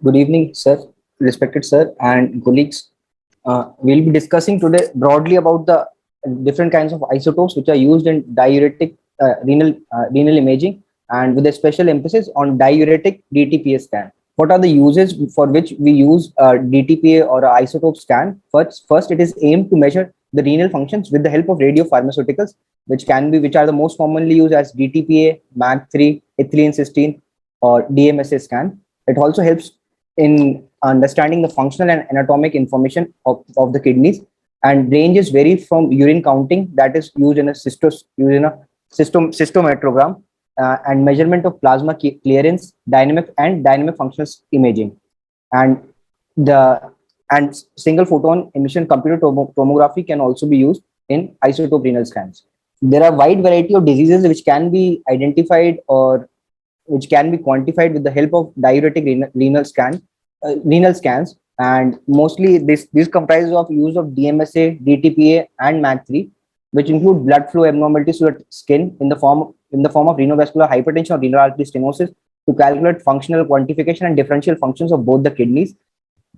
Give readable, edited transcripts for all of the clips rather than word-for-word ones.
Good evening, sir, respected sir and colleagues. We'll be discussing today broadly about the different kinds of isotopes which are used in diuretic renal imaging, and with a special emphasis on diuretic DTPA scan. What are the uses for which we use DTPA or a isotope scan? First, it is aimed to measure the renal functions with the help of radiopharmaceuticals, which are the most commonly used as DTPA, MAG3, ethylene cysteine, or DMSA scan. It also helps in understanding the functional and anatomic information of the kidneys, and ranges vary from urine counting that is used in a cystometrogram, and measurement of plasma clearance, dynamic functional imaging, and the single photon emission computed tomography can also be used in isotope renal scans. There are wide variety of diseases which can be identified or which can be quantified with the help of diuretic renal scans, and mostly this comprises of use of DMSA, DTPA, and MAG3, which include blood flow abnormalities to the skin in the form of renovascular hypertension or renal artery stenosis, to calculate functional quantification and differential functions of both the kidneys,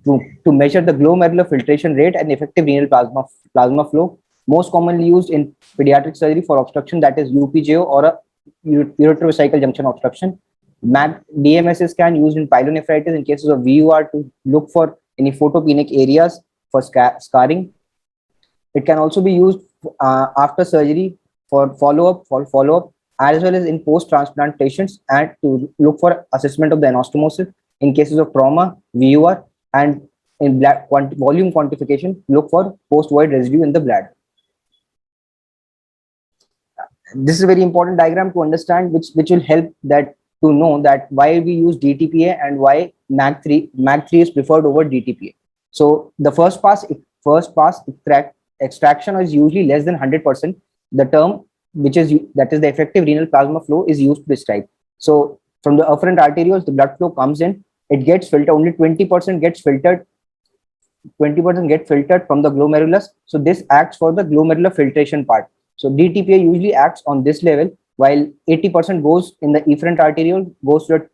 to measure the glomerular filtration rate and effective renal plasma flow, most commonly used in pediatric surgery for obstruction, that is UPJO, or a ureterovesical junction obstruction. DMSA scan used in pyelonephritis in cases of VUR to look for any photopenic areas for scarring. It can also be used after surgery for follow-up, as well as in post-transplant patients, and to look for assessment of the anastomosis in cases of trauma, VUR, and in volume quantification, look for post-void residue in the bladder. This is a very important diagram to understand, which will help that to know that why we use DTPA and why MAG3 is preferred over DTPA. So the first pass extraction is usually less than 100%. The term that is the effective renal plasma flow is used to describe. So from the afferent arterioles, the blood flow comes in, it gets filtered, only 20% gets filtered. 20% get filtered from the glomerulus. So this acts for the glomerular filtration part. So DTPA usually acts on this level, while 80% goes in the efferent arteriole, goes to the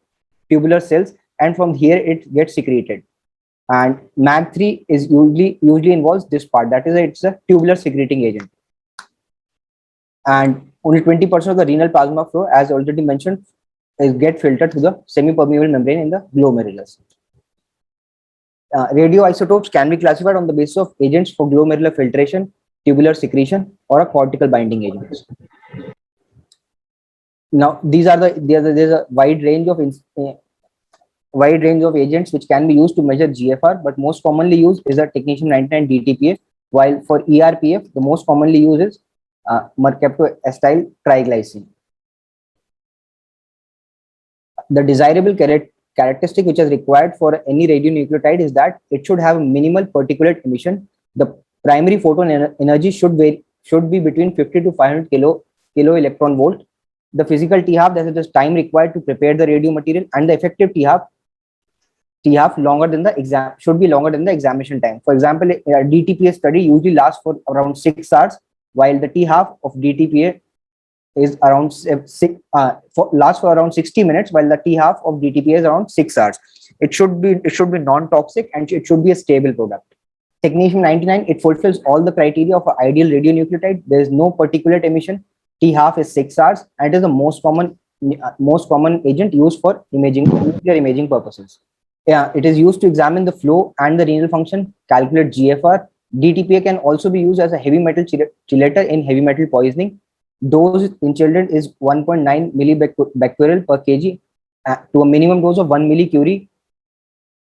tubular cells, and from here it gets secreted. And MAG3 is usually involves this part, that is, it's a tubular secreting agent. And only 20% of the renal plasma flow, as already mentioned, is get filtered to the semi-permeable membrane in the glomerulus. Radioisotopes can be classified on the basis of agents for glomerular filtration, tubular secretion, or a cortical binding agents. Now, there's a wide range of agents which can be used to measure GFR, but most commonly used is a technetium-99 DTPA, while for ERPF, the most commonly used is mercaptoacetyl triglycine. The desirable characteristic which is required for any radionuclide is that it should have minimal particulate emission. The primary photon energy should be between 50 to 500 kilo electron volt. The physical T-half, that is the time required to prepare the radio material, and the effective T-half should be longer than the examination time. For example, a DTPA study usually lasts for around 6 hours, while the T-half of DTPA is around lasts for around 60 minutes, while the T-half of DTPA is around 6 hours. It should be non-toxic, and it should be a stable product. Technetium-99, it fulfills all the criteria of an ideal radionuclide. There is no particulate emission. T-half is 6 hours, and it is the most common agent used for nuclear imaging purposes. Yeah, it is used to examine the flow and the renal function, calculate GFR. DTPA can also be used as a heavy metal chelator in heavy metal poisoning. Dose in children is 1.9 millibecquerel per kg to a minimum dose of 1 millicurie,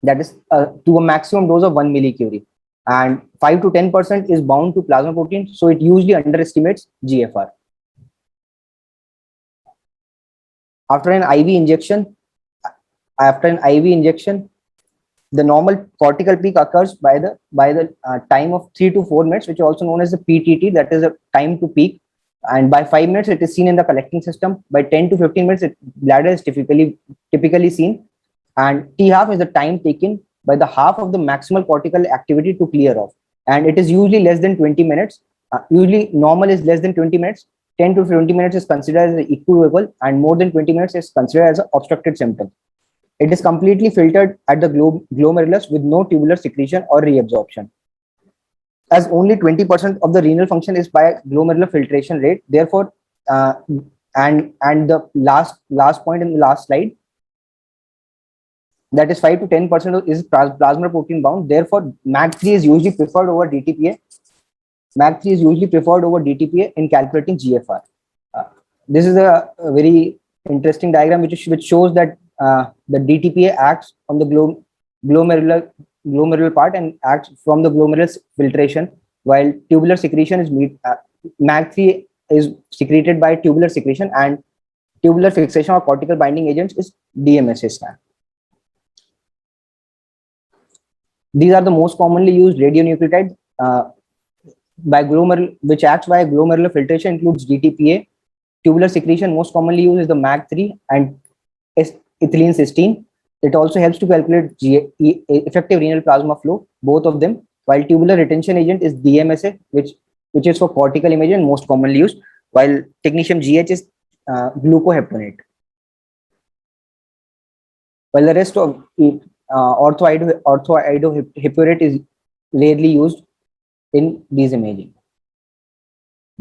that is to a maximum dose of 1 millicurie, and 5 to 10% is bound to plasma protein, so it usually underestimates GFR. After an IV injection, the normal cortical peak occurs by the time of 3 to 4 minutes, which is also known as the PTT, that is a time to peak. And by 5 minutes, it is seen in the collecting system. By 10 to 15 minutes, bladder is typically seen. And T-half is the time taken by the half of the maximal cortical activity to clear off. And it is usually less than 20 minutes. Usually normal is less than 20 minutes. 10 to 20 minutes is considered as equivocal, and more than 20 minutes is considered as an obstructed symptom. It is completely filtered at the glomerulus with no tubular secretion or reabsorption. As only 20% of the renal function is by glomerular filtration rate, therefore, uh, and the last point in the last slide, that is 5 to 10% is plasma protein bound. Therefore, MAC3 is usually preferred over DTPA. MAC3 is usually preferred over DTPA in calculating GFR. Uh, this is a very interesting diagram which shows that the DTPA acts on the glomerular part and acts from the glomerular filtration, while tubular secretion is MAC3 is secreted by tubular secretion, and tubular fixation or cortical binding agents is DMSA scan. These are the most commonly used radionuclides by glomerular, which acts by glomerular filtration, includes DTPA. Tubular secretion most commonly used is the MAC3 and ethylene cysteine. It also helps to calculate effective renal plasma flow, both of them. While tubular retention agent is DMSA, which is for cortical imaging, most commonly used. While technetium GH is glucoheptonate. While the rest of orthoiodohippurate is rarely used in these imaging.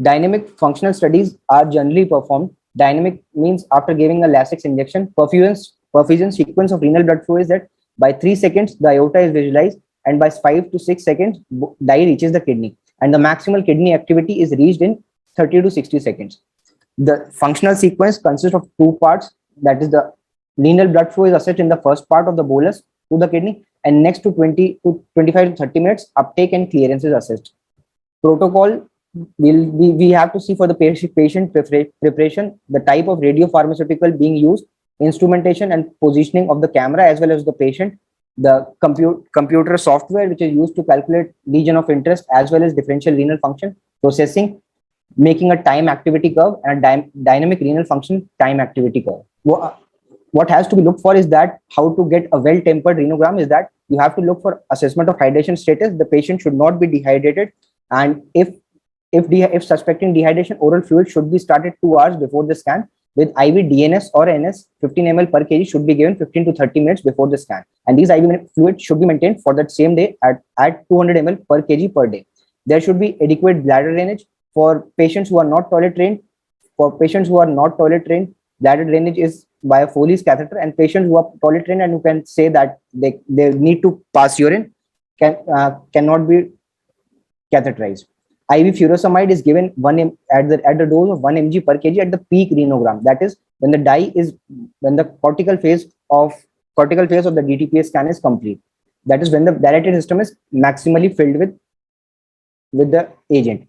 Dynamic functional studies are generally performed. Dynamic means after giving a Lasix injection, perfusion sequence of renal blood flow is that by 3 seconds, the aorta is visualized, and by 5 to 6 seconds, dye reaches the kidney, and the maximal kidney activity is reached in 30 to 60 seconds. The functional sequence consists of two parts, that is the renal blood flow is assessed in the first part of the bolus to the kidney, and next to 20 to 25 to 30 minutes, uptake and clearance is assessed. Protocol we have to see for the patient preparation, the type of radiopharmaceutical being used, instrumentation and positioning of the camera as well as the patient, the computer software which is used to calculate region of interest as well as differential renal function, processing, making a time activity curve and a dynamic renal function time activity curve. What has to be looked for is that how to get a well-tempered renogram is that you have to look for assessment of hydration status. The patient should not be dehydrated, and if suspecting dehydration, oral fluid should be started 2 hours before the scan. With IV DNS or NS, 15 ml per kg should be given 15 to 30 minutes before the scan, and these IV fluids should be maintained for that same day at 200 ml per kg per day. There should be adequate bladder drainage for patients who are not toilet trained. For patients who are not toilet trained, bladder drainage is by a Foley's catheter, and patients who are toilet trained and who can say that they need to pass urine cannot be catheterized. IV furosemide is given at the dose of 1 mg per kg at the peak renogram. That is when the cortical phase of the DTPA scan is complete. That is when the dilated system is maximally filled with the agent.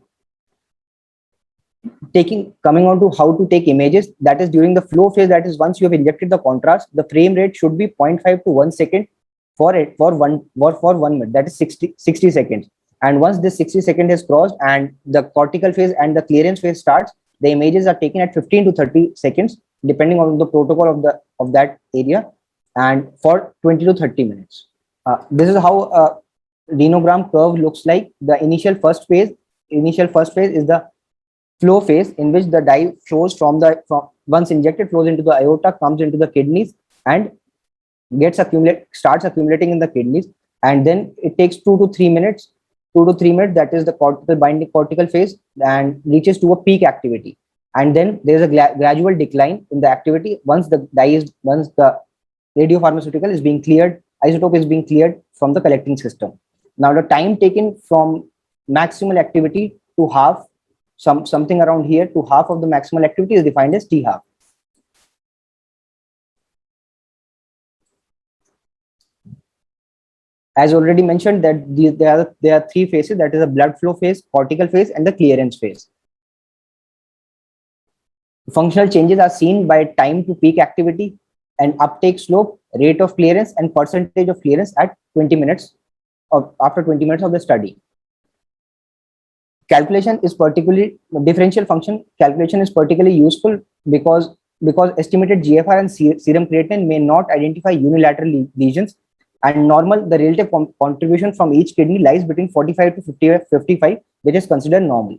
Coming on to how to take images, that is during the flow phase, that is once you have injected the contrast, the frame rate should be 0.5 to 1 second for 1 minute, that is 60 seconds. And once this 60 seconds has crossed and the cortical phase and the clearance phase starts, the images are taken at 15 to 30 seconds, depending on the protocol of that area, and for 20 to 30 minutes. This is how a renogram curve looks like. The initial first phase is the flow phase, in which the dye flows from once injected, flows into the aorta, comes into the kidneys, and starts accumulating in the kidneys, and then it takes 2 to 3 minutes, that is the cortical phase, and reaches to a peak activity, and then there is a gradual decline in the activity once the radiopharmaceutical is being cleared, isotope is being cleared from the collecting system. Now the time taken from maximal activity to half, something around here, to half of the maximal activity is defined as T half. As already mentioned, that there are 3 phases, that is a blood flow phase, cortical phase, and the clearance phase. Functional changes are seen by time to peak activity and uptake slope, rate of clearance, and percentage of clearance at 20 minutes after 20 minutes of the study. Differential function calculation is particularly useful because estimated GFR and serum creatinine may not identify unilateral lesions, and the relative contribution from each kidney lies between 45 to 55, which is considered normal.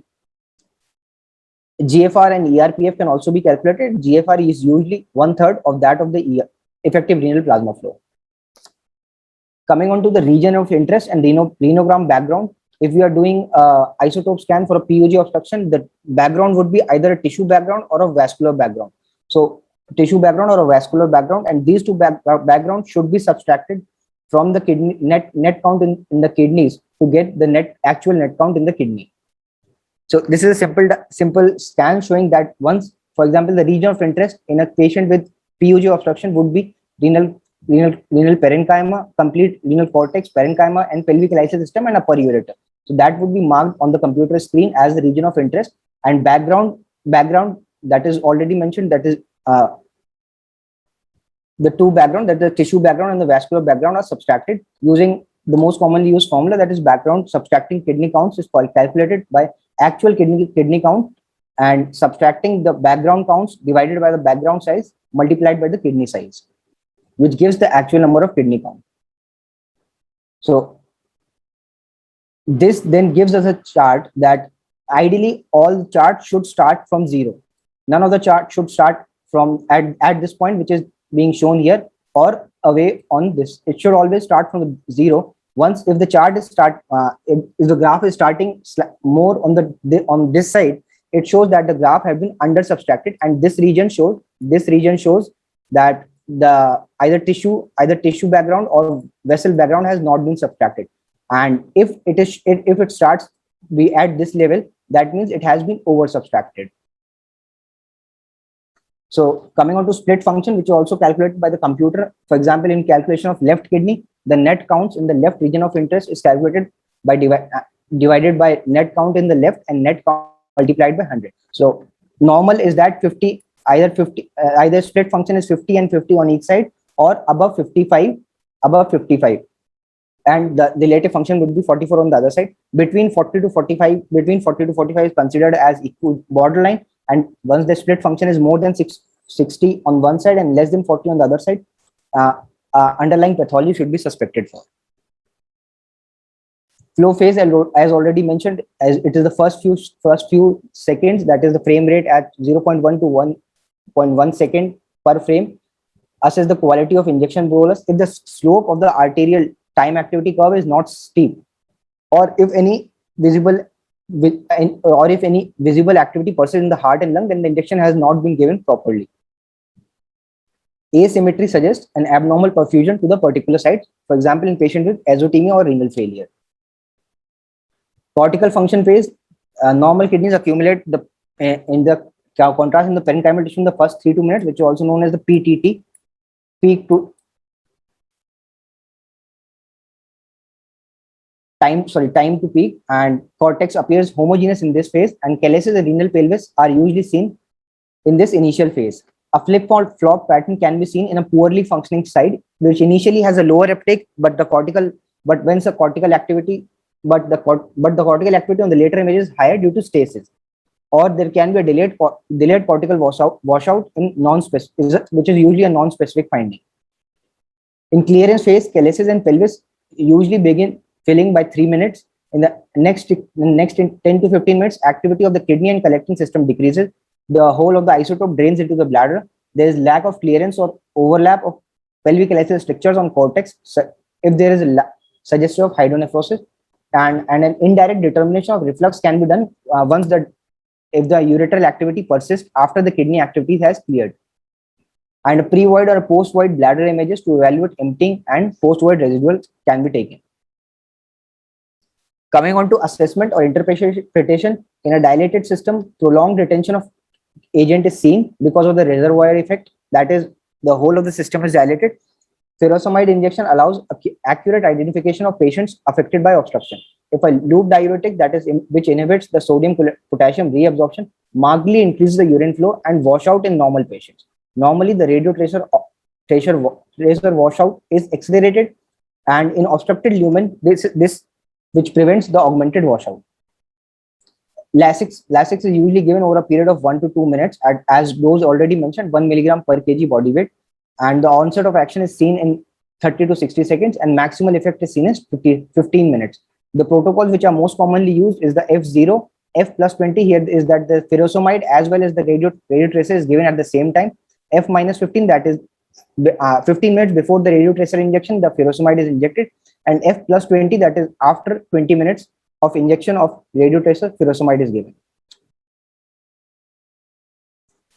GFR and ERPF can also be calculated. GFR is usually 1/3 of that of the effective renal plasma flow. Coming on to the region of interest and renogram background, if we are doing isotope scan for a PUG obstruction, the background would be either a tissue background or a vascular background. So tissue background or a vascular background, and these two backgrounds should be subtracted from the kidney net count in the kidneys to get the actual net count in the kidney. So this is a simple scan showing that once, for example, the region of interest in a patient with PUG obstruction would be renal parenchyma, complete renal cortex, parenchyma, and pelvic lysis system, and upper ureter. So that would be marked on the computer screen as the region of interest, and background that is already mentioned, that is the two background, that the tissue background and the vascular background, are subtracted using the most commonly used formula, that is background subtracting kidney counts is calculated by actual kidney count and subtracting the background counts divided by the background size multiplied by the kidney size, which gives the actual number of kidney count. So this then gives us a chart that ideally all the charts should start from 0. None of the chart should start from at this point, which is being shown here, or away on this. It should always start from 0. Once, if the chart is if the graph is starting more on this side, it shows that the graph has been under subtracted, and this region shows that the either tissue background or vessel background has not been subtracted. And if it starts be at this level, that means it has been over subtracted. So coming on to split function, which is also calculated by the computer. For example, in calculation of left kidney, the net counts in the left region of interest is calculated by divided by net count in the left and net count multiplied by 100. So normal is that 50, either split function is 50 and 50 on each side, or above 55, and the relative function would be 44 on the other side. Between 40 to 45 is considered as equal borderline, and once the split function is more than 60 on one side and less than 40 on the other side, underlying pathology should be suspected for. Flow phase, as already mentioned, as it is the first few seconds, that is the frame rate at 0.1 to 1.1 second per frame. Assess the quality of injection bolus if the slope of the arterial time activity curve is not steep, or if any visible activity persists in the heart and lung, then the injection has not been given properly. Asymmetry suggests an abnormal perfusion to the particular site, for example, in patient with azotemia or renal failure. Cortical function phase, normal kidneys accumulate in the contrast in the parenchymal tissue in the first 3 to 2 minutes, which is also known as the PTT, peak to time to peak, and cortex appears homogeneous in this phase, and calyces and renal pelvis are usually seen in this initial phase. A flip-flop pattern can be seen in a poorly functioning side, which initially has a lower uptake, but the cortical activity on the later images is higher due to stasis, or there can be a delayed cortical washout in non-specific, which is usually a non-specific finding. In clearance phase, calyces and pelvis usually begin filling by 3 minutes. In the next 10 to 15 minutes, activity of the kidney and collecting system decreases. The whole of the isotope drains into the bladder. There is lack of clearance or overlap of pelvic lysis strictures on cortex. So if there is a suggestion of hydronephrosis, and an indirect determination of reflux can be done if the ureteral activity persists after the kidney activity has cleared. And a pre-void or a post-void bladder images to evaluate emptying and post-void residual can be taken. Coming on to assessment or interpretation, in a dilated system, prolonged retention of agent is seen because of the reservoir effect, that is, the whole of the system is dilated. Furosemide injection allows accurate identification of patients affected by obstruction. If a loop diuretic, that is which inhibits the sodium potassium reabsorption, markedly increases the urine flow and washout in normal patients. Normally, the radiotracer washout is accelerated, and in obstructed lumen, this which prevents the augmented washout. Lasix is usually given over a period of 1 to 2 minutes, as those already mentioned, 1 milligram per kg body weight, and the onset of action is seen in 30 to 60 seconds, and maximal effect is seen as 15 minutes. The protocols which are most commonly used is the F0, F plus 20 here is that the furosemide as well as the radiotracer is given at the same time. F minus 15, that is 15 minutes before the radiotracer injection, the furosemide is injected, and F plus 20, that is after 20 minutes of injection of radiotracer, furosemide is given.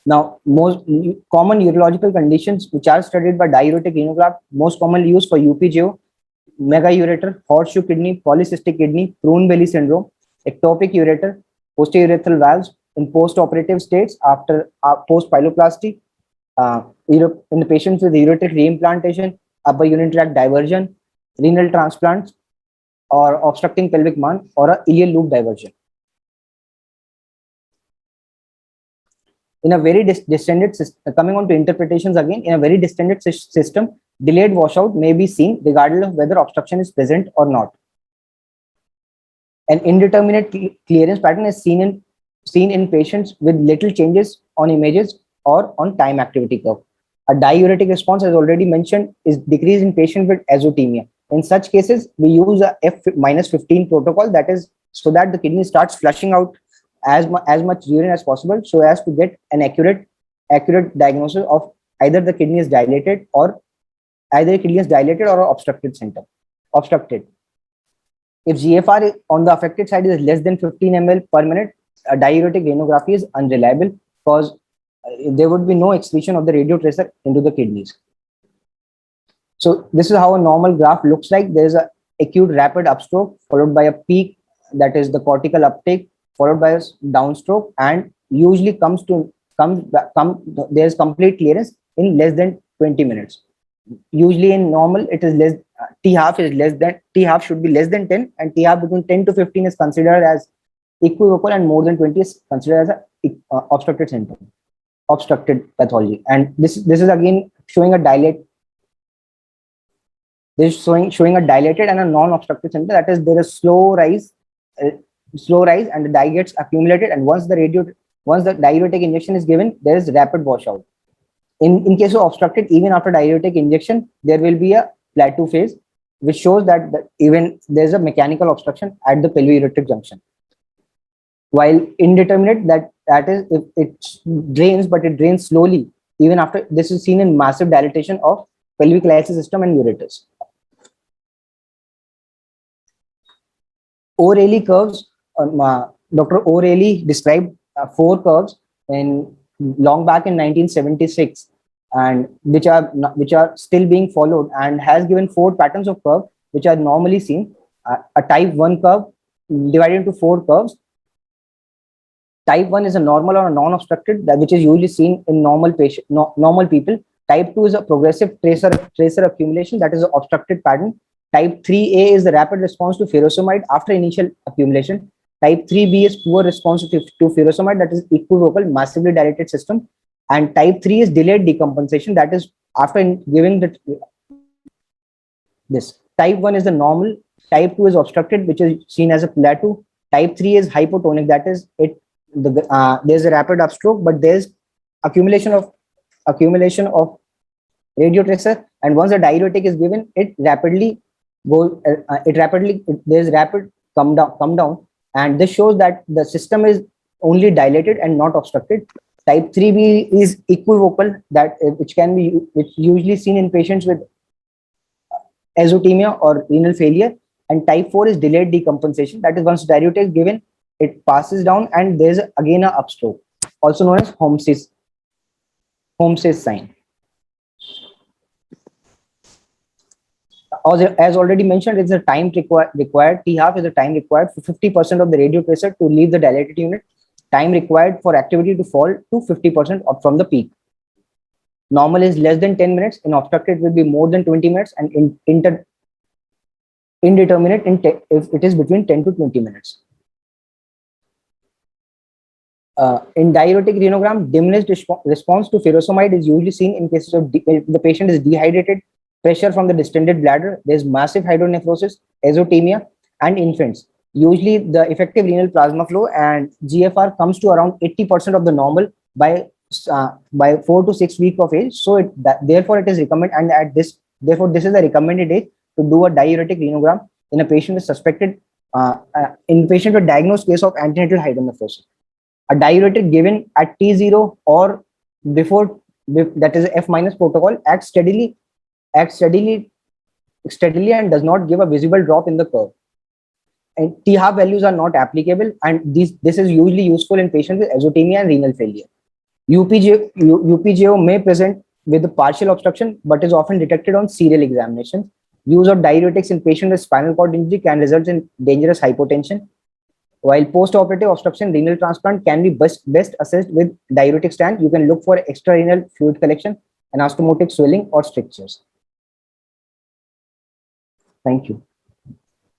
Now, most common urological conditions which are studied by diuretic renograph, most commonly used for UPGO, megaureter, horseshoe kidney, polycystic kidney, prune belly syndrome, ectopic ureter, posturethral valves in post-operative states after post-pyeloplasty, in the patients with ureteric reimplantation, upper urinary tract diversion, renal transplants, or obstructing pelvic mound, or a ileal loop diversion. In a very distended system, coming on to interpretations again, in a very distended system, delayed washout may be seen regardless of whether obstruction is present or not. An indeterminate clearance pattern is seen in patients with little changes on images or on time activity curve. A diuretic response, as already mentioned, is decreased in patients with azotemia. In such cases, we use a F-15 protocol, that is so that the kidney starts flushing out as much urine as possible, so as to get an accurate diagnosis of either the kidney is dilated or obstructed center. If GFR on the affected side is less than 15 ml per minute, a diuretic renography is unreliable because there would be no excretion of the radiotracer into the kidneys. So this is how a normal graph looks like. There is a acute rapid upstroke followed by a peak, that is the cortical uptake, followed by a downstroke, and usually there's complete clearance in less than 20 minutes. Usually in normal, it is less, T half should be less than 10, and T half between 10 to 15 is considered as equivocal, and more than 20 is considered as a obstructed pathology. And this is again showing a showing a dilated and a non-obstructed center, that is there is slow rise, and the dye gets accumulated, and once the diuretic injection is given, there is rapid washout. In case of obstructed, even after diuretic injection, there will be a plateau phase, which shows that even there's a mechanical obstruction at the pelviureteric junction. While indeterminate, that is if it drains, but it drains slowly. Even after, this is seen in massive dilatation of pelvic lysis system and ureters. O'Reilly curves. Dr. O'Reilly described 4 curves long back in 1976, and which are still being followed, and has given 4 patterns of curve which are normally seen. A type 1 curve divided into 4 curves. Type 1 is a normal or a non-obstructed, which is usually seen in normal people. Type 2 is a progressive tracer accumulation, that is an obstructed pattern. Type 3A is the rapid response to furosemide after initial accumulation. Type 3B is poor response to furosemide, that is equivocal, massively dilated system. And type 3 is delayed decompensation, that is after giving this. Type 1 is the normal. Type 2 is obstructed, which is seen as a plateau. Type 3 is hypotonic, that is there's a rapid upstroke, but there's accumulation of radiotracer, and once the diuretic is given, there's rapid come down, and this shows that the system is only dilated and not obstructed. Type 3B is equivocal, which usually seen in patients with azotemia or renal failure, and type 4 is delayed decompensation, that is once diuretic is given, it passes down, and there's again a upstroke, also known as Holmes's sign. As already mentioned, it's a time required. T half is the time required for 50% of the radiotracer to leave the dilated unit. Time required for activity to fall to 50% from the peak. Normal is less than 10 minutes. In obstructed, it will be more than 20 minutes, and indeterminate if it is between 10 to 20 minutes. In diuretic renogram, diminished response to furosemide is usually seen in cases of the patient is dehydrated, pressure from the distended bladder, there's massive hydronephrosis, azotemia, and infants. Usually the effective renal plasma flow and GFR comes to around 80% of the normal by 4 to 6 weeks of age. So therefore it is recommended, and therefore this is the recommended age to do a diuretic renogram in a patient with diagnosed case of antenatal hydronephrosis. A diuretic given at T0 or before that is F minus protocol, acts steadily and does not give a visible drop in the curve. And T half values are not applicable, and this is usually useful in patients with azotemia and renal failure. UPGO may present with a partial obstruction, but is often detected on serial examination. Use of diuretics in patients with spinal cord injury can result in dangerous hypotension. While post-operative obstruction renal transplant can be best assessed with diuretic stand, you can look for extrarenal fluid collection, anastomotic swelling, or strictures. Thank you.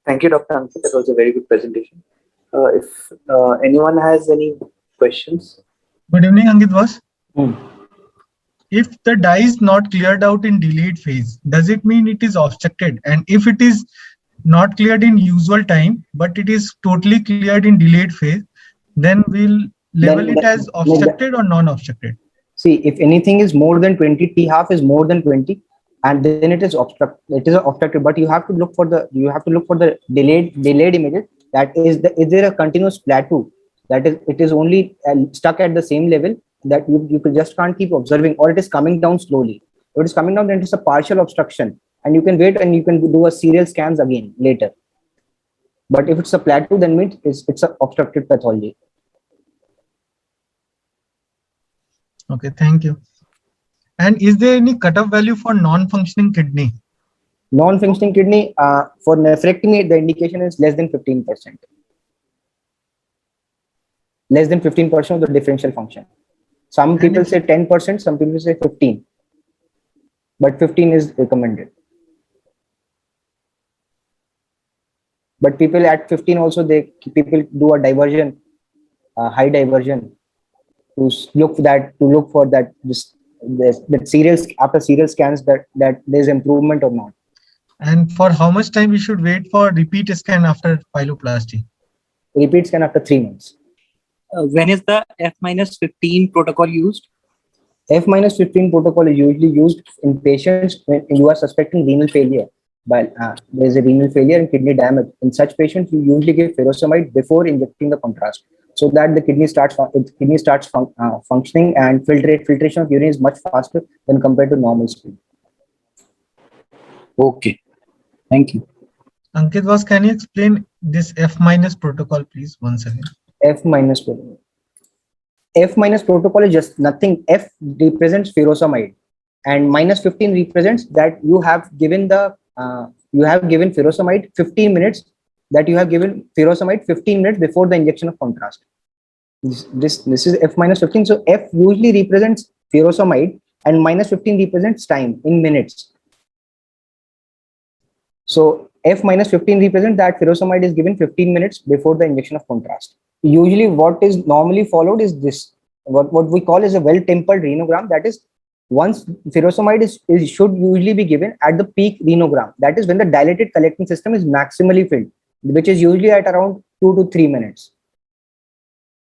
Thank you, Dr. Ankit. That was a very good presentation. If anyone has any questions. Good evening, Ankit boss. Hmm. If the dye is not cleared out in delayed phase, does it mean it is obstructed? And if it is not cleared in usual time, but it is totally cleared in delayed phase, then we'll label it as obstructed or non-obstructed. See, if anything is more than 20, T half is more than 20, and then it is obstructed. But you have to look for the delayed images. That is is there a continuous plateau? That is, it is only stuck at the same level that you just can't keep observing, or it is coming down slowly. If it is coming down, then it is a partial obstruction, and you can wait and you can do a serial scans again later. But if it's a plateau, then means it's a obstructed pathology. Okay, thank you. And is there any cutoff value for non-functioning kidney? Non-functioning kidney, for nephrectomy, the indication is less than 15%. Less than 15% of the differential function. Some people say 10%, some people say 15%. But 15 is recommended. But people at 15 also, people do a diversion, high diversion, to look for that serial, after serial scans, that there's improvement or not. And for how much time we should wait for repeat scan after pyeloplasty? Repeat scan after 3 months. When is the F-15 protocol used? F-15 protocol is usually used in patients when you are suspecting renal failure. But there is a renal failure and kidney damage. In such patients, you usually give furosemide before injecting the contrast, so that the kidney starts functioning, and filtration of urine is much faster than compared to normal speed. Okay, thank you. Ankit boss, can you explain this F- protocol, please, once again? F- protocol. F- protocol is just nothing. F represents furosemide, and -15 represents that you have given furosemide 15 minutes. That you have given furosemide 15 minutes before the injection of contrast. This is F-15. So F usually represents furosemide, and -15 represents time in minutes. So F-15 represents that furosemide is given 15 minutes before the injection of contrast. Usually what is normally followed is this, what we call is a well-tempered renogram. That is, once furosemide should usually be given at the peak renogram. That is when the dilated collecting system is maximally filled, which is usually at around 2 to 3 minutes.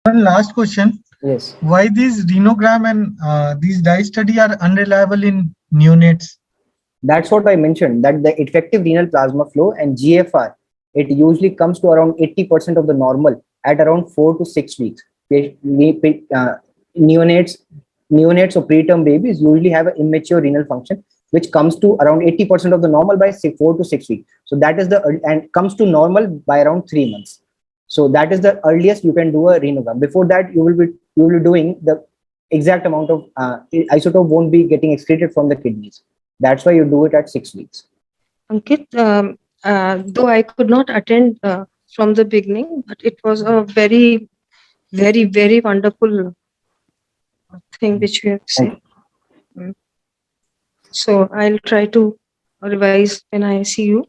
One last question. Yes. Why these renogram and these dye study are unreliable in neonates? That's what I mentioned, that the effective renal plasma flow and GFR, it usually comes to around 80% of the normal at around 4 to 6 weeks. Neonates or preterm babies usually have an immature renal function, which comes to around 80% of the normal by 4 to 6 weeks. So that is and comes to normal by around 3 months. So that is the earliest you can do a renogram. Before that, you will be doing the exact amount of isotope won't be getting excreted from the kidneys. That's why you do it at 6 weeks. Ankit, though I could not attend from the beginning, but it was a very, very, very wonderful thing which you have said. So I'll try to revise when I see you.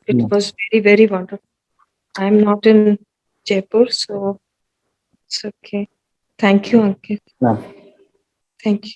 It was very, very wonderful. I'm not in Jaipur, so it's okay. Thank you, Ankit. No. Thank you.